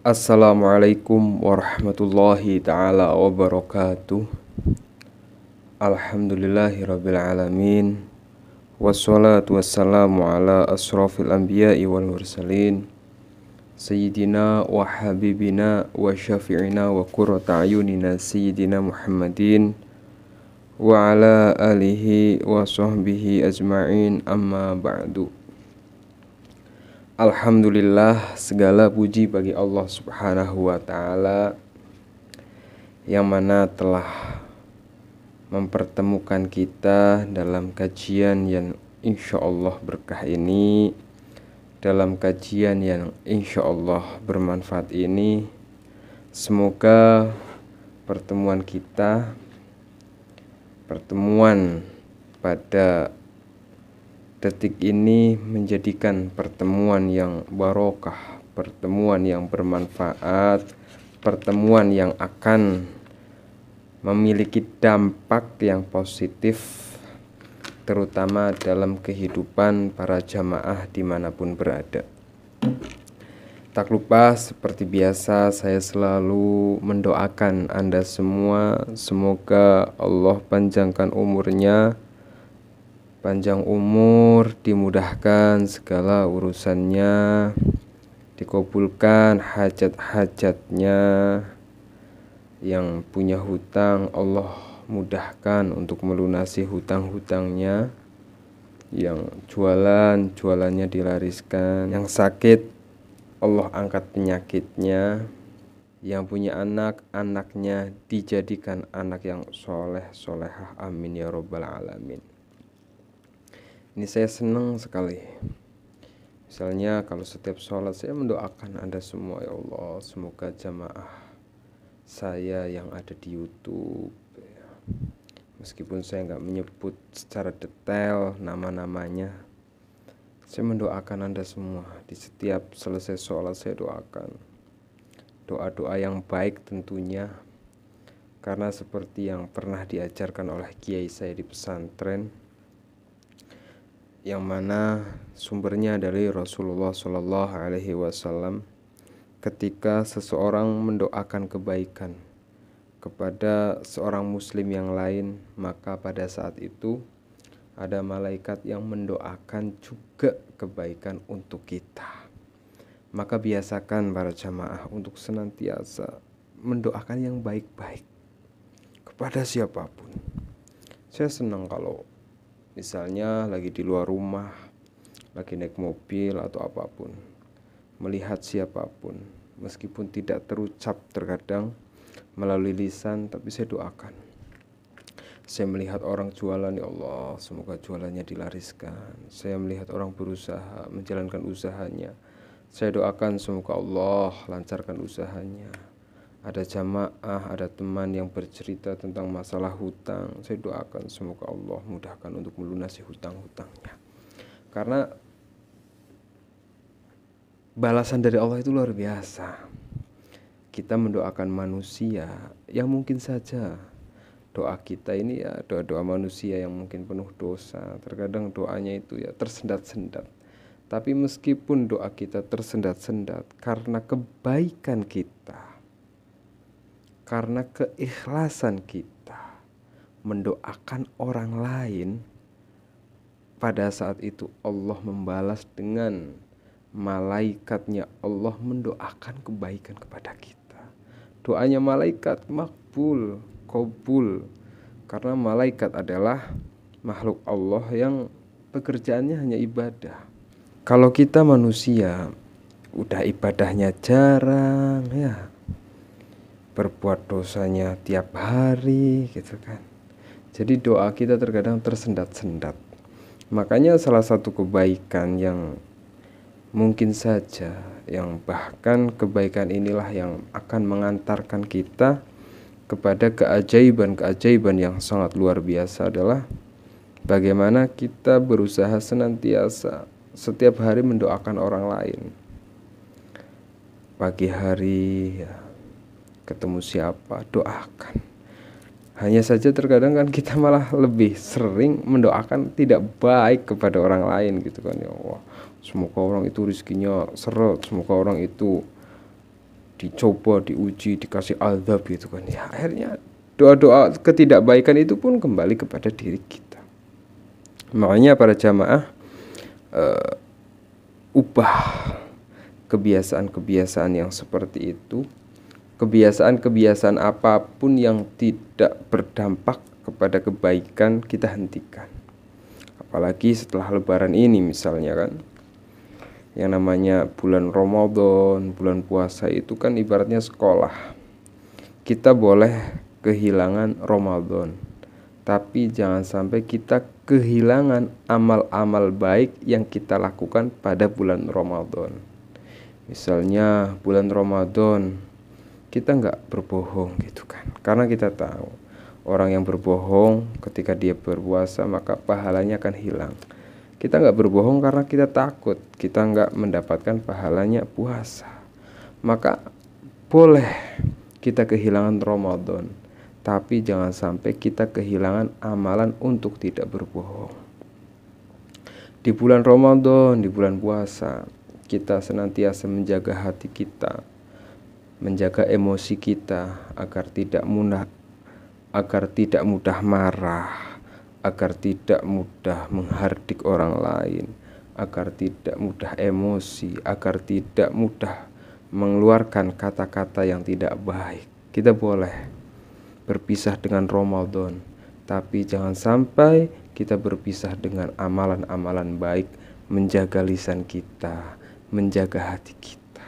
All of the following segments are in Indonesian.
Assalamualaikum warahmatullahi ta'ala wabarakatuh. Alhamdulillahirabbil alamin. Wassalatu wassalamu ala asrafil anbiya'i wal mursalin Sayyidina wa habibina wa syafi'ina wa qurrata ayunina Sayyidina Muhammadin wa ala alihi wa sahbihi ajma'in, amma ba'du. Alhamdulillah, segala puji bagi Allah Subhanahu wa ta'ala yang mana telah mempertemukan kita dalam kajian yang insya Allah berkah ini, dalam kajian yang insya Allah bermanfaat ini. Semoga pertemuan kita, pertemuan pada detik ini menjadikan pertemuan yang barokah, pertemuan yang bermanfaat, pertemuan yang akan memiliki dampak yang positif, terutama dalam kehidupan para jamaah dimanapun berada. Tak lupa, seperti biasa, saya selalu mendoakan Anda semua, semoga Allah panjangkan umurnya, panjang umur, dimudahkan segala urusannya, dikabulkan hajat-hajatnya. Yang punya hutang, Allah mudahkan untuk melunasi hutang-hutangnya. Yang jualannya dilariskan. Yang sakit, Allah angkat penyakitnya. Yang punya anak, anaknya dijadikan anak yang soleh, solehah, amin ya robbal alamin. Ini saya senang sekali. Misalnya kalau setiap sholat saya mendoakan Anda semua, ya Allah, semoga jamaah saya yang ada di YouTube, meskipun saya nggak menyebut secara detail nama-namanya, saya mendoakan Anda semua. Di setiap selesai sholat saya doakan doa-doa yang baik tentunya, karena seperti yang pernah diajarkan oleh kiai saya di pesantren, yang mana sumbernya dari Rasulullah SAW, ketika seseorang mendoakan kebaikan kepada seorang muslim yang lain, maka pada saat itu ada malaikat yang mendoakan juga kebaikan untuk kita. Maka biasakan para jamaah untuk senantiasa mendoakan yang baik-baik kepada siapapun. Saya senang kalau misalnya lagi di luar rumah, lagi naik mobil atau apapun, melihat siapapun, meskipun tidak terucap terkadang melalui lisan, tapi saya doakan. Saya melihat orang jualan, ya Allah, semoga jualannya dilariskan. Saya melihat orang berusaha menjalankan usahanya, saya doakan semoga Allah lancarkan usahanya. Ada jamaah, ada teman yang bercerita tentang masalah hutang, saya doakan semoga Allah mudahkan untuk melunasi hutang-hutangnya. Karena balasan dari Allah itu luar biasa. Kita mendoakan manusia yang mungkin saja doa kita ini ya doa-doa manusia yang mungkin penuh dosa. Terkadang doanya itu ya tersendat-sendat. Tapi meskipun doa kita tersendat-sendat, karena kebaikan kita, karena keikhlasan kita mendoakan orang lain, pada saat itu Allah membalas dengan malaikatnya. Allah mendoakan kebaikan kepada kita. Doanya malaikat makbul, qabul, karena malaikat adalah makhluk Allah yang pekerjaannya hanya ibadah. Kalau kita manusia udah ibadahnya jarang ya, berbuat dosanya tiap hari gitu kan, jadi doa kita terkadang tersendat-sendat. Makanya salah satu kebaikan yang mungkin saja, yang bahkan kebaikan inilah yang akan mengantarkan kita kepada keajaiban-keajaiban yang sangat luar biasa, adalah bagaimana kita berusaha senantiasa setiap hari mendoakan orang lain. Pagi hari ya, ketemu siapa, doakan. Hanya saja terkadang kan kita malah lebih sering mendoakan tidak baik kepada orang lain gitu kan. Ya Allah, semoga orang itu rezekinya seret, semoga orang itu dicoba, diuji, dikasih azab gitu kan. Ya akhirnya doa-doa ketidakbaikan itu pun kembali kepada diri kita. Makanya para jamaah, ubah kebiasaan-kebiasaan yang seperti itu. Kebiasaan-kebiasaan apapun yang tidak berdampak kepada kebaikan kita hentikan. Apalagi setelah lebaran ini misalnya kan, yang namanya bulan Ramadan, bulan puasa itu kan ibaratnya sekolah. Kita boleh kehilangan Ramadan, tapi jangan sampai kita kehilangan amal-amal baik yang kita lakukan pada bulan Ramadan. Misalnya bulan Ramadan kita nggak berbohong gitu kan, karena kita tahu orang yang berbohong ketika dia berpuasa maka pahalanya akan hilang. Kita nggak berbohong karena kita takut kita nggak mendapatkan pahalanya puasa. Maka boleh kita kehilangan Ramadan, tapi jangan sampai kita kehilangan amalan untuk tidak berbohong. Di bulan Ramadan, di bulan puasa, kita senantiasa menjaga hati kita, menjaga emosi kita agar tidak mudah marah, agar tidak mudah menghardik orang lain, agar tidak mudah emosi, agar tidak mudah mengeluarkan kata-kata yang tidak baik. Kita boleh berpisah dengan Ramadan, tapi jangan sampai kita berpisah dengan amalan-amalan baik, menjaga lisan kita, menjaga hati kita.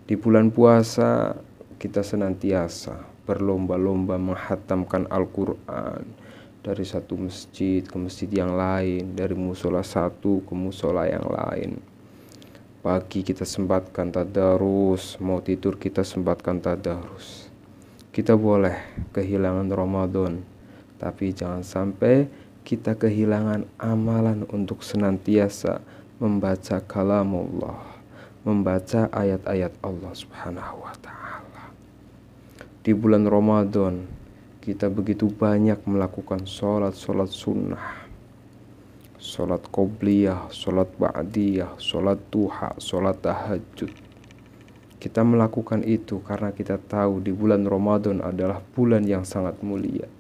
Di bulan puasa kita senantiasa berlomba-lomba menghatamkan Al-Quran dari satu masjid ke masjid yang lain, dari musola satu ke musola yang lain. Pagi kita sempatkan tadarus, mau tidur kita sempatkan tadarus. Kita boleh kehilangan Ramadan, tapi jangan sampai kita kehilangan amalan untuk senantiasa membaca kalamullah, membaca ayat-ayat Allah Subhanahu wa ta'ala. Di bulan Ramadan kita begitu banyak melakukan sholat-sholat sunnah, sholat qobliyah, sholat ba'diyah, sholat duha, sholat tahajud. Kita melakukan itu karena kita tahu di bulan Ramadan adalah bulan yang sangat mulia.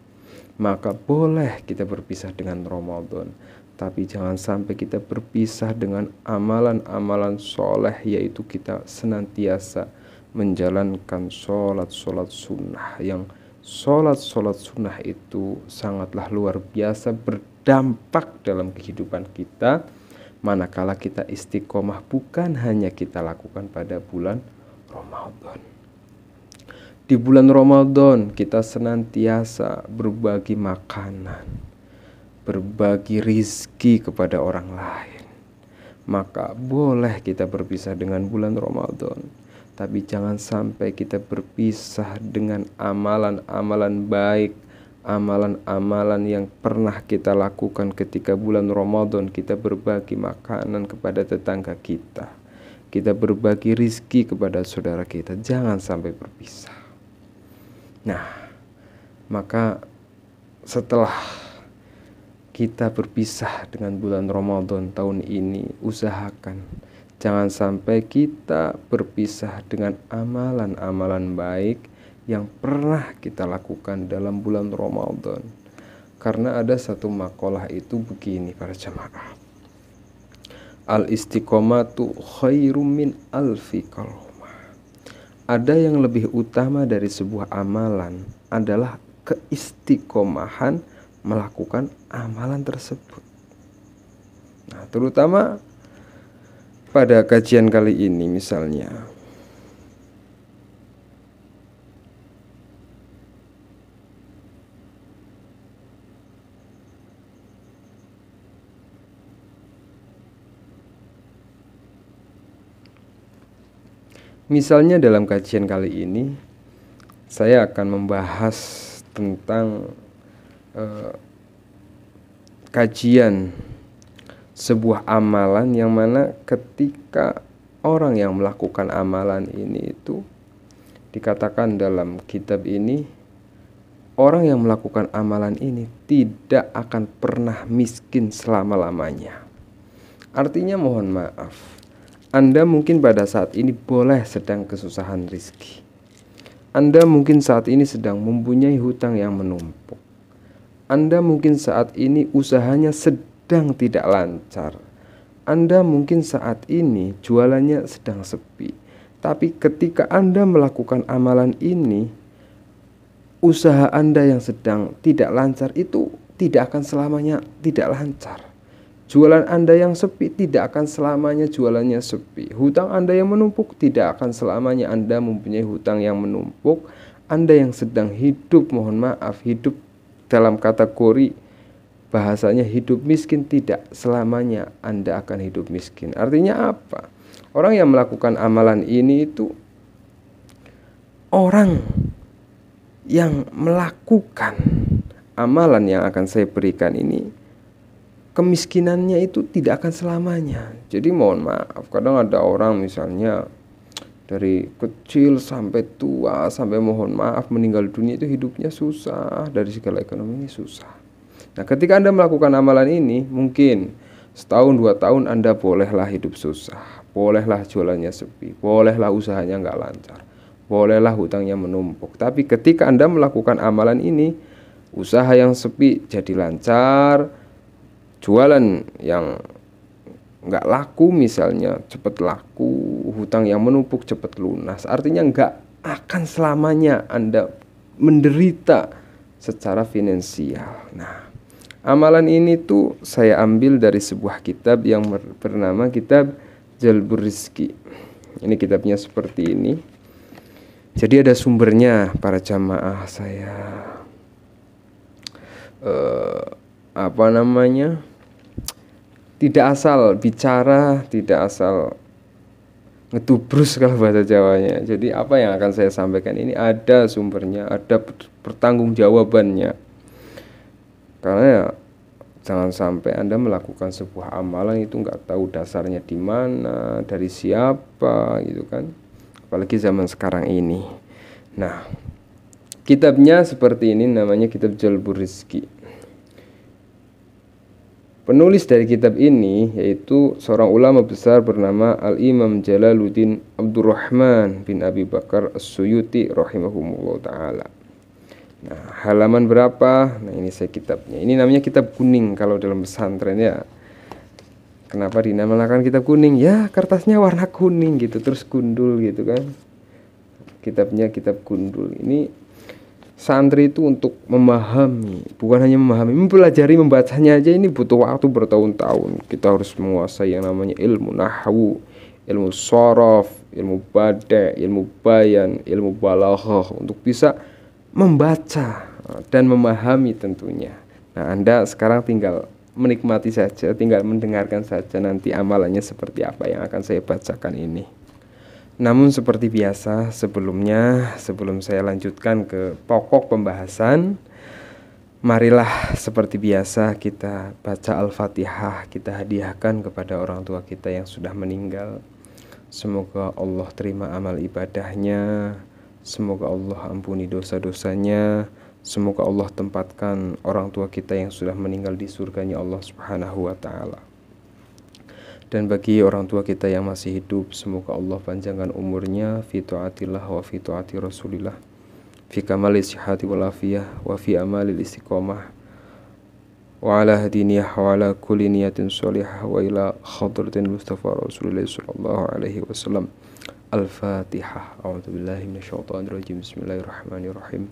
Maka boleh kita berpisah dengan Ramadan, tapi jangan sampai kita berpisah dengan amalan-amalan soleh, yaitu kita senantiasa menjalankan sholat-sholat sunnah. Yang sholat-sholat sunnah itu sangatlah luar biasa berdampak dalam kehidupan kita, manakala kita istiqomah bukan hanya kita lakukan pada bulan Ramadan. Di bulan Ramadan kita senantiasa berbagi makanan, berbagi rizki kepada orang lain. Maka boleh kita berpisah dengan bulan Ramadan, tapi jangan sampai kita berpisah dengan amalan-amalan baik, amalan-amalan yang pernah kita lakukan ketika bulan Ramadan. Kita berbagi makanan kepada tetangga kita, kita berbagi rizki kepada saudara kita. Jangan sampai berpisah. Nah, maka setelah kita berpisah dengan bulan Ramadan tahun ini, usahakan jangan sampai kita berpisah dengan amalan-amalan baik yang pernah kita lakukan dalam bulan Ramadan. Karena ada satu makalah itu begini para jamaah, al-istiqomatu khairum min alfi qalomah. Ada yang lebih utama dari sebuah amalan adalah keistiqomahan melakukan amalan tersebut. Nah, terutama pada kajian kali ini misalnya, dalam kajian kali ini saya akan membahas tentang kajian sebuah amalan yang mana ketika orang yang melakukan amalan ini itu dikatakan dalam kitab ini, orang yang melakukan amalan ini tidak akan pernah miskin selama-lamanya. Artinya mohon maaf, Anda mungkin pada saat ini boleh sedang kesusahan rizki. Anda mungkin saat ini sedang mempunyai hutang yang menumpuk. Anda mungkin saat ini usahanya sedang tidak lancar. Anda mungkin saat ini jualannya sedang sepi. Tapi ketika Anda melakukan amalan ini, usaha Anda yang sedang tidak lancar itu tidak akan selamanya tidak lancar. Jualan Anda yang sepi tidak akan selamanya jualannya sepi. Hutang Anda yang menumpuk tidak akan selamanya Anda mempunyai hutang yang menumpuk. Anda yang sedang hidup, mohon maaf, hidup dalam kategori bahasanya hidup miskin, tidak selamanya Anda akan hidup miskin. Artinya apa? Orang yang melakukan amalan ini itu orang yang melakukan amalan yang akan saya berikan ini, kemiskinannya itu tidak akan selamanya. Jadi mohon maaf, kadang ada orang misalnya dari kecil sampai tua, sampai mohon maaf meninggal dunia itu hidupnya susah, dari segala ekonomi ini susah. Nah, ketika Anda melakukan amalan ini, mungkin setahun 2 tahun Anda bolehlah hidup susah, bolehlah jualannya sepi, bolehlah usahanya nggak lancar, bolehlah hutangnya menumpuk. Tapi ketika Anda melakukan amalan ini, usaha yang sepi jadi lancar, jualan yang nggak laku misalnya cepat laku, hutang yang menumpuk cepat lunas. Artinya nggak akan selamanya Anda menderita secara finansial. Nah, amalan ini tuh saya ambil dari sebuah kitab yang bernama Kitab Jalbur Rizki. Ini kitabnya seperti ini. Jadi ada sumbernya para jamaah saya. Tidak asal bicara, tidak asal ngedubrus kalau bahasa Jawanya. Jadi apa yang akan saya sampaikan ini ada sumbernya, ada pertanggungjawabannya. Karena ya, jangan sampai Anda melakukan sebuah amalan itu nggak tahu dasarnya di mana, dari siapa gitu kan. Apalagi zaman sekarang ini. Nah, kitabnya seperti ini, namanya Kitab Jalbur Rizki. Penulis dari kitab ini yaitu seorang ulama besar bernama Al-Imam Jalaluddin Abdurrahman bin Abi Bakar As-Suyuti rahimahumullah ta'ala. Nah, halaman berapa? Nah, ini saya kitabnya. Ini namanya kitab kuning kalau dalam pesantren ya. Kenapa dinamakan kitab kuning? Ya, kertasnya warna kuning gitu, terus gundul gitu kan. Kitabnya kitab gundul. Ini santri itu untuk memahami, bukan hanya memahami, mempelajari, membacanya aja ini butuh waktu bertahun-tahun. Kita harus menguasai yang namanya ilmu nahwu, ilmu shorof, ilmu bada', ilmu bayan, ilmu balaghah untuk bisa membaca dan memahami tentunya. Nah, Anda sekarang tinggal menikmati saja, tinggal mendengarkan saja nanti amalannya seperti apa yang akan saya bacakan ini. Namun seperti biasa sebelum saya lanjutkan ke pokok pembahasan, marilah seperti biasa kita baca Al-Fatihah, kita hadiahkan kepada orang tua kita yang sudah meninggal. Semoga Allah terima amal ibadahnya, semoga Allah ampuni dosa-dosanya, semoga Allah tempatkan orang tua kita yang sudah meninggal di surganya Allah Subhanahu wa ta'ala. Dan bagi orang tua kita yang masih hidup, semoga Allah panjangkan umurnya fi taatillah wa fi taati Rasulillah, fi kamali sihhati wal afiyah wa fi amalil istiqomah wa ala hadiniyah wa ala kulli niyatin sholihah wa ila hadratin Mustafa Rasulullah sallallahu alaihi wasallam. Al-Fatihah. A'udzu billahi minasyaitonir rajim. Bismillahirrahmanirrahim.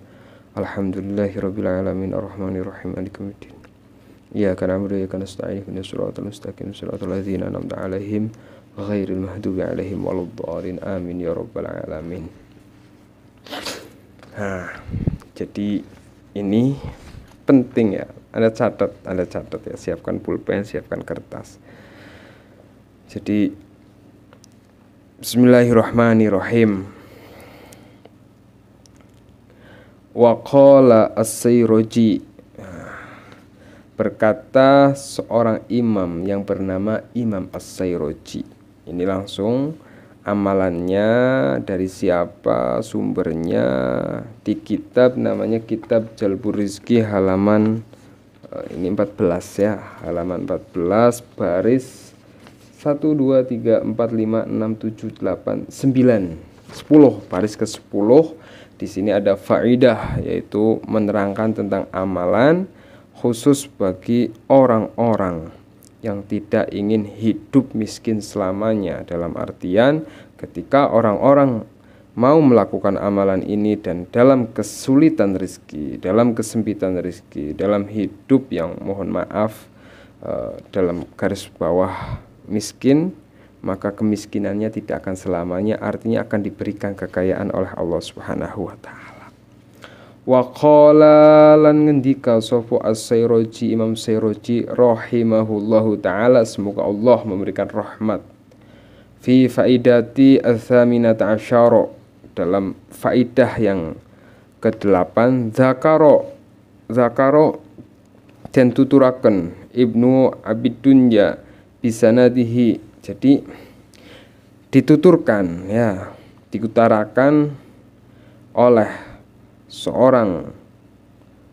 Alhamdulillahirabbil alamin arrahmanir rahim maliki yaumiddin. Iyyaka na'budu wa iyyaka nasta'in ihdinas siratal mustaqim siratal ladzina an'amta 'alaihim ghairil maghdubi 'alaihim waladdallin amin ya rabbal alamin. Nah, jadi ini penting ya. Anda catat ya, siapkan pulpen, siapkan kertas. Jadi bismillahirrahmanirrahim. Wa qala as-Sayraji, berkata seorang imam yang bernama Imam As-Sayraji. Ini langsung amalannya dari siapa, sumbernya di kitab namanya Kitab Jalbur Rizki halaman ini 14 ya, halaman 14 baris 1 2 3 4 5 6 7 8 9 10 baris ke 10. Di sini ada faidah, yaitu menerangkan tentang amalan khusus bagi orang-orang yang tidak ingin hidup miskin selamanya. Dalam artian ketika orang-orang mau melakukan amalan ini dan dalam kesulitan rezeki, dalam kesempitan rezeki, dalam hidup yang mohon maaf dalam garis bawah miskin, maka kemiskinannya tidak akan selamanya, artinya akan diberikan kekayaan oleh Allah Subhanahu wa taala. Wa qala lan ngendika sapa As-Sairoji, Imam Sairoji rahimahullahu taala, semoga Allah memberikan rahmat, fi faidati ats-tsaminata asyara, dalam faidah yang ke-8, zakaro dan tuturaken Ibnu Abid Dunya bisanadihi, jadi dituturkan ya, diutarakan oleh seorang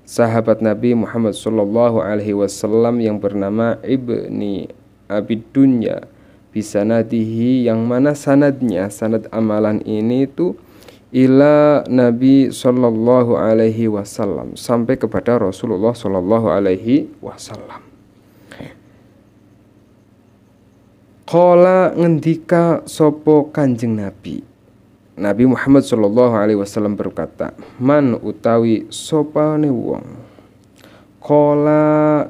sahabat Nabi Muhammad sallallahu alaihi wasallam yang bernama Ibni Abid Dunya bisanadihi, yang mana sanadnya, sanad amalan ini itu ila Nabi sallallahu alaihi wasallam, sampai kepada Rasulullah sallallahu alaihi wasallam. Qala ngendika sopo Kanjeng Nabi, Nabi Muhammad sallallahu alaihi wasallam berkata, man utawi sopane wong, qala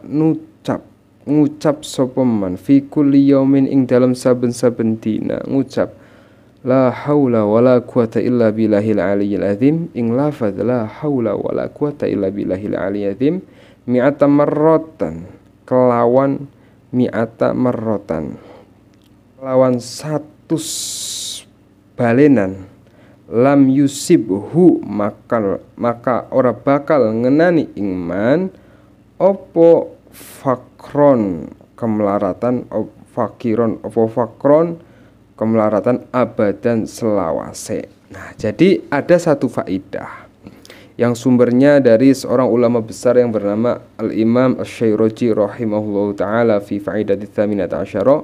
ngucap sopo man, fi kulli yaumin ing dalam saben-saben dina, ngucap la haula wala quwata illa billahil aliyyil azim, ing lafaz la haula wala quwata illa billahil aliyyil azim mi'ata marratan, kelawan mi'ata marratan, kelawan 100 balenan, lam yusibhu maka ora bakal ngenani ingman opo fakron kemelaratan, fakiron opo fakron kemelaratan, abadan selawase. Nah, jadi ada satu faidah yang sumbernya dari seorang ulama besar yang bernama Al-Imam Asy-Syairati rahimahullahu taala fi faidati tsaminata asyara,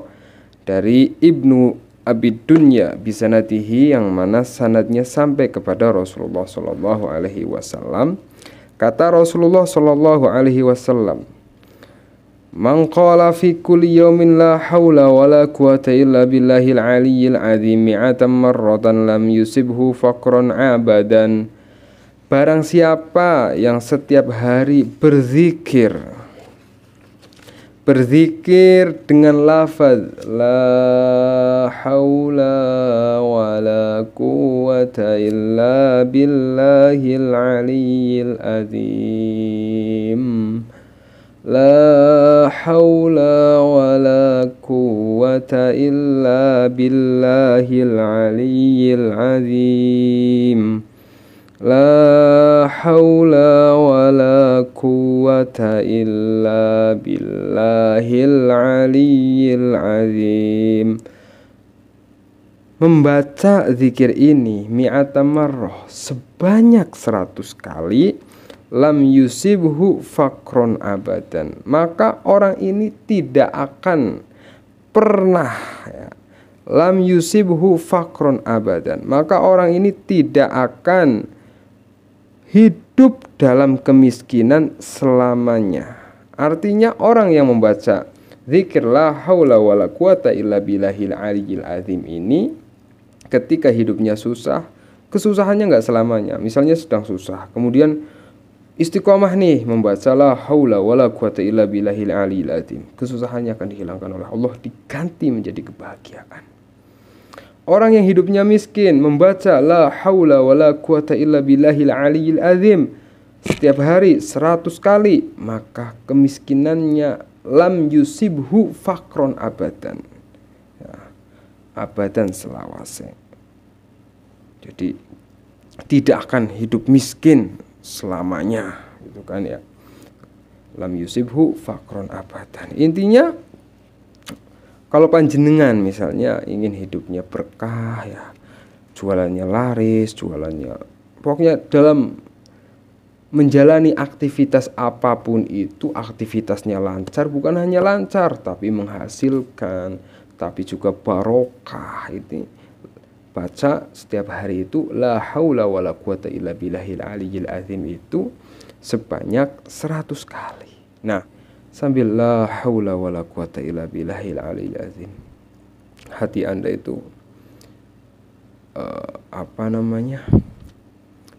dari Ibnu Abid Dunya bisanatihi, yang mana sanadnya sampai kepada Rasulullah sallallahu alaihi wasallam. Kata Rasulullah sallallahu alaihi wasallam, man qala fi kulli yawmin la haula wala quwata illa billahil aliyyil azim mi'atan marratan lam yusibhu faqran abadan. Barang siapa yang setiap hari berzikir dengan lafaz la haula wala quwata illa billahil aliyyil azim, la haula wala quwata illa billahil aliyyil azim, la haula wala quwata illa billahil aliyyil azim. Membaca zikir ini mi'ata marrah, sebanyak 100 kali, lam yusibhu fakron abadan, maka orang ini tidak akan pernah ya, lam yusibhu fakron abadan, maka orang ini tidak akan hidup dalam kemiskinan selamanya. Artinya orang yang membaca zikir la haula wala quwata illa billahil aliyyil azim ini, ketika hidupnya susah, kesusahannya nggak selamanya. Misalnya sedang susah, kemudian istiqomah nih membaca la haula wala quwata illa billahil aliyyil azim, kesusahannya akan dihilangkan oleh Allah, diganti menjadi kebahagiaan. Orang yang hidupnya miskin membaca la haula wala quwata illa billahil aliyyil azim setiap hari 100 kali, maka kemiskinannya lam yusibhu fakron abadan ya, abadan selawase. Jadi tidak akan hidup miskin selamanya, gitu kan ya. Lam yusibhu fakron abadan. Intinya kalau panjenengan misalnya ingin hidupnya berkah ya, jualannya laris, jualannya pokoknya dalam menjalani aktivitas apapun itu, aktivitasnya lancar, bukan hanya lancar tapi menghasilkan, tapi juga barokah. Ini baca setiap hari itu la haula wala quwata illa billahil aliyyil azim itu sebanyak 100 kali. Nah, sambil la haula wala quwata illa billahil aliyyil azim, hati Anda itu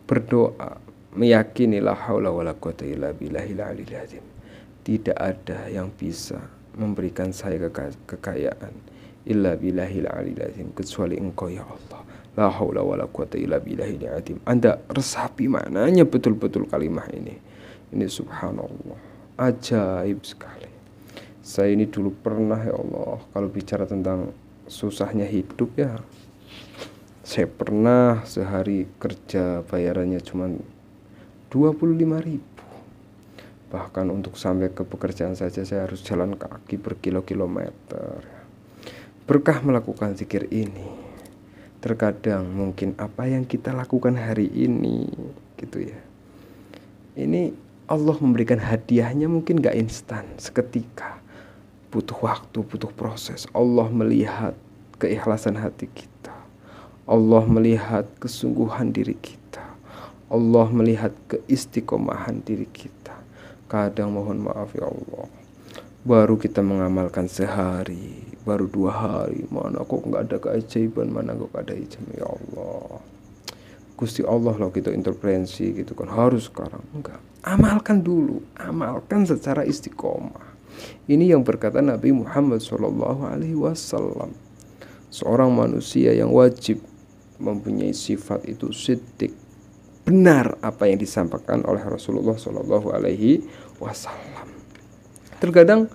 berdoa, meyakini la haula wala quwata illa billahil aliyyil azim. Tidak ada yang bisa memberikan saya kekayaan illa billahil aliyyil azim, kecuali Engkau ya Allah. La haula wala quwata illa billahil azim. Anda resapi maknanya betul-betul kalimat ini. Ini subhanallah, ajaib sekali. Saya ini dulu pernah ya Allah, kalau bicara tentang susahnya hidup ya, saya pernah sehari kerja bayarannya cuma 25.000. Bahkan untuk sampai ke pekerjaan saja saya harus jalan kaki berkilo-kilometer. Berkah melakukan zikir ini. Terkadang mungkin apa yang kita lakukan hari ini gitu ya, ini Allah memberikan hadiahnya mungkin gak instan, seketika. Butuh waktu, butuh proses. Allah melihat keikhlasan hati kita, Allah melihat kesungguhan diri kita, Allah melihat keistiqomahan diri kita. Kadang mohon maaf ya Allah, baru kita mengamalkan sehari, baru 2 hari, mana kok nggak ada keajaiban, mana kok ada ijazah. Ya Allah, Gusti Allah loh kita intervensi gitu kan, harus sekarang. Enggak, amalkan dulu, amalkan secara istiqomah. Ini yang berkata Nabi Muhammad SAW, seorang manusia yang wajib mempunyai sifat itu siddiq, benar apa yang disampaikan oleh Rasulullah SAW. Terkadang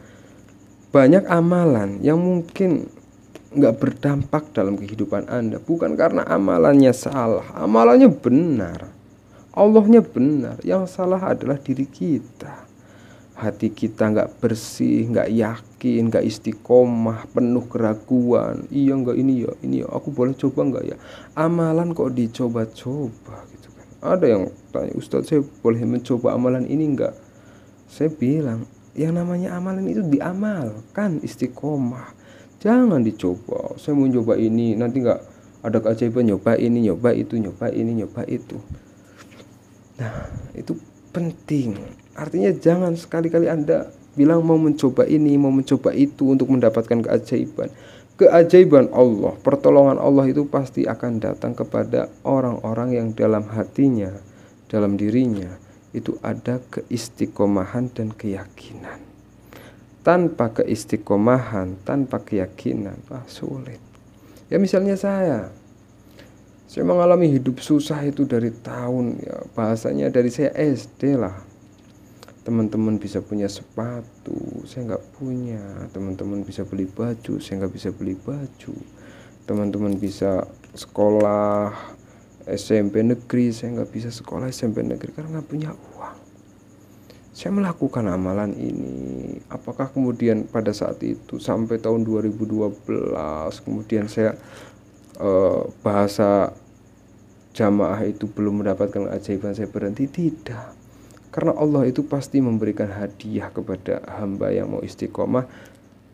banyak amalan yang mungkin nggak berdampak dalam kehidupan Anda, bukan karena amalannya salah, amalannya benar, Allahnya benar, yang salah adalah diri kita. Hati kita nggak bersih, nggak yakin, nggak istiqomah, penuh keraguan. Iya nggak ini ya, aku boleh coba nggak ya? Amalan kok dicoba-coba gitu kan. Ada yang tanya, Ustadz saya boleh mencoba amalan ini nggak? Saya bilang, yang namanya amalan itu diamalkan, istiqomah. Jangan dicoba. Saya mau coba ini, nanti nggak ada keajaiban, nyoba ini, nyoba itu, nyoba ini, nyoba itu. Nah, itu penting. Artinya jangan sekali-kali Anda bilang mau mencoba ini, mau mencoba itu untuk mendapatkan keajaiban. Keajaiban Allah, pertolongan Allah itu pasti akan datang kepada orang-orang yang dalam hatinya, dalam dirinya itu ada keistiqomahan dan keyakinan. Tanpa keistiqomahan, tanpa keyakinan, sulit. Ya misalnya saya mengalami hidup susah itu dari tahun, ya bahasanya dari saya SD lah. Teman-teman bisa punya sepatu, saya nggak punya. Teman-teman bisa beli baju, saya nggak bisa beli baju. Teman-teman bisa sekolah SMP negeri, saya nggak bisa sekolah SMP negeri karena nggak punya uang. Saya melakukan amalan ini. Apakah kemudian pada saat itu sampai tahun 2012 kemudian saya bahasa jamaah itu belum mendapatkan keajaiban, saya berhenti? Tidak. Karena Allah itu pasti memberikan hadiah kepada hamba yang mau istiqomah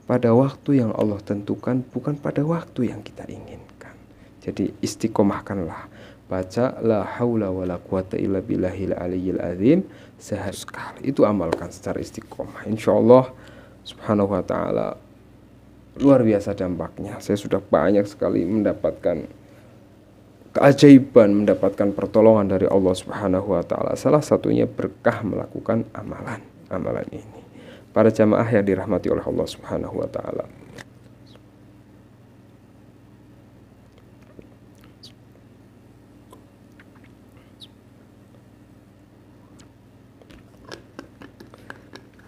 pada waktu yang Allah tentukan, bukan pada waktu yang kita inginkan. Jadi istiqomahkanlah. Baca la haula wala quwata illa billahil aliyyil azim sehari sekali. Itu amalkan secara istiqomah. Insyaallah subhanahu wa ta'ala luar biasa dampaknya. Saya sudah banyak sekali mendapatkan keajaiban, mendapatkan pertolongan dari Allah Subhanahu wa taala. Salah satunya berkah melakukan amalan ini. Para jamaah yang dirahmati oleh Allah Subhanahu wa taala.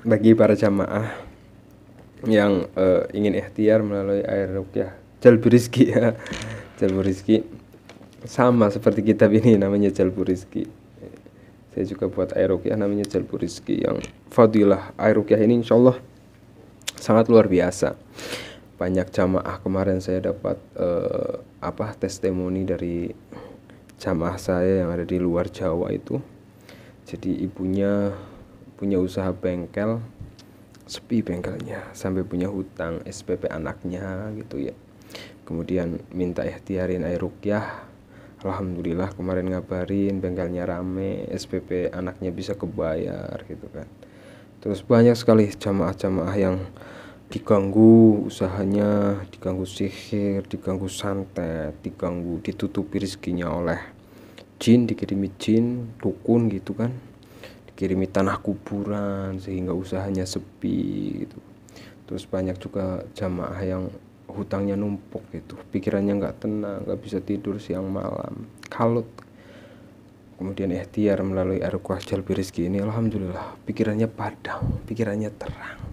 Bagi para jamaah yang ingin ikhtiar melalui air ruqyah jalbu rizki ya. Jalbu rizki sama seperti kitab ini namanya jalbu rizki. Saya juga buat air ruqyah namanya jalbu rizki, yang fadilah air ruqyah ini insyaallah sangat luar biasa. Banyak jamaah kemarin saya dapat testimoni dari jamaah saya yang ada di luar Jawa itu. Jadi ibunya punya usaha bengkel, sepi bengkelnya, sampai punya hutang SPP anaknya gitu ya. Kemudian minta ikhtiarin air ruqyah, alhamdulillah kemarin ngabarin bengkelnya rame, SPP anaknya bisa kebayar gitu kan. Terus banyak sekali jamaah-jamaah yang diganggu usahanya, diganggu sihir, diganggu santet, diganggu, ditutupi rezekinya oleh jin, dikirimi jin, dukun gitu kan, dikirimi tanah kuburan sehingga usahanya sepi gitu. Terus banyak juga jamaah yang hutangnya numpuk gitu, pikirannya nggak tenang, nggak bisa tidur siang malam, kalut. Kemudian ikhtiar melalui Ar-Ruqyah Jalbi Rizki ini, alhamdulillah pikirannya padam, pikirannya terang,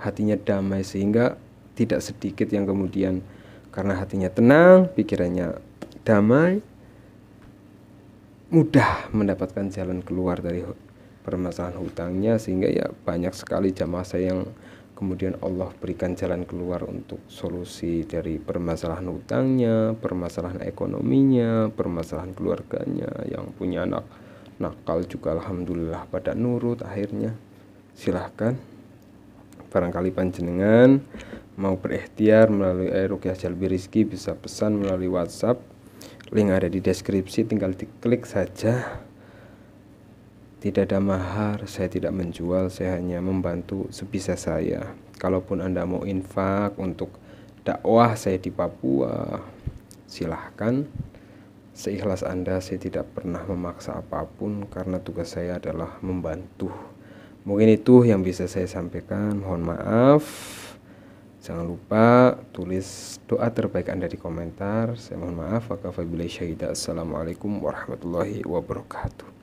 hatinya damai, sehingga tidak sedikit yang kemudian karena hatinya tenang, pikirannya damai, mudah mendapatkan jalan keluar dari permasalahan hutangnya. Sehingga ya banyak sekali jamaah saya yang kemudian Allah berikan jalan keluar untuk solusi dari permasalahan hutangnya, permasalahan ekonominya, permasalahan keluarganya. Yang punya anak nakal juga alhamdulillah pada nurut akhirnya. Silahkan, barangkali panjenengan mau berikhtiar melalui Ar-Ruqyah Jalbi Rizki, bisa pesan melalui WhatsApp, link ada di deskripsi, tinggal diklik saja. Tidak ada mahar, saya tidak menjual, saya hanya membantu sebisa saya. Kalaupun Anda mau infak untuk dakwah saya di Papua, silahkan, seikhlas Anda. Saya tidak pernah memaksa apapun karena tugas saya adalah membantu. Mungkin itu yang bisa saya sampaikan, mohon maaf. Jangan lupa tulis doa terbaik Anda di komentar. Saya mohon maaf. Assalamualaikum warahmatullahi wabarakatuh.